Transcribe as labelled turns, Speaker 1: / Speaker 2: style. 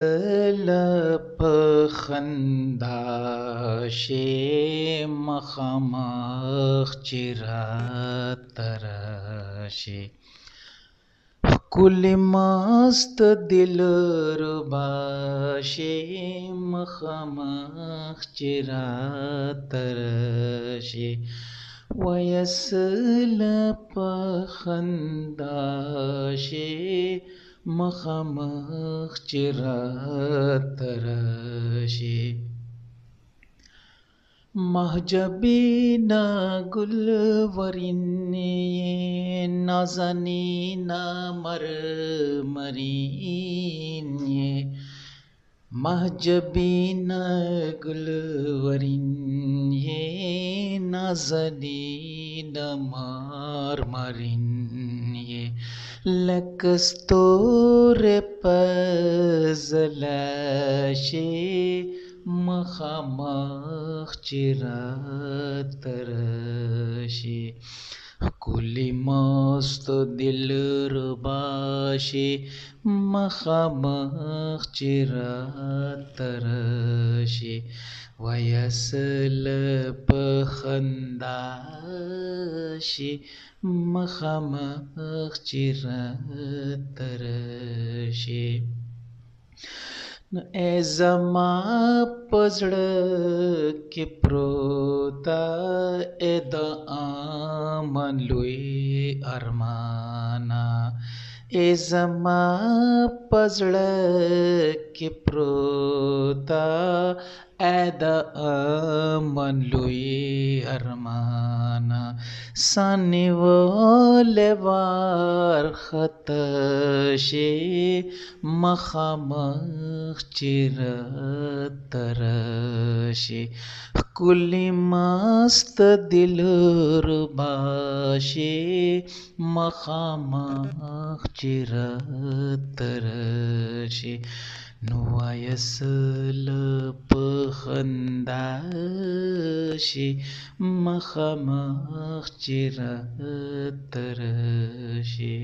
Speaker 1: لپ خندا شي مخامخ چې راشي ښکلې مست دلربا شي مخامخ چې راشي ویسل په خندا شي مخامخ چې راشي محجبینا گلورین نازنینا مرمرین محجبینا گلورین نازنینا مرمرین لکستور پزلشی مخامخ چې راشي ښکلې مست دلربا شي مخامخ چې راشي ویسل په خندا شي مخامخ چې راشي نو ای زما په زړه کې پروته ای د امن لوی ارمانه ای زما په زړه کې پروته ای د امن لوی ارمانه سانیولې وارخطا شي مخامخ چې راشي ښکلې مست دلربا شي مخامخ چې راشي نو ویسل په خندا شي مخامخ چې راشي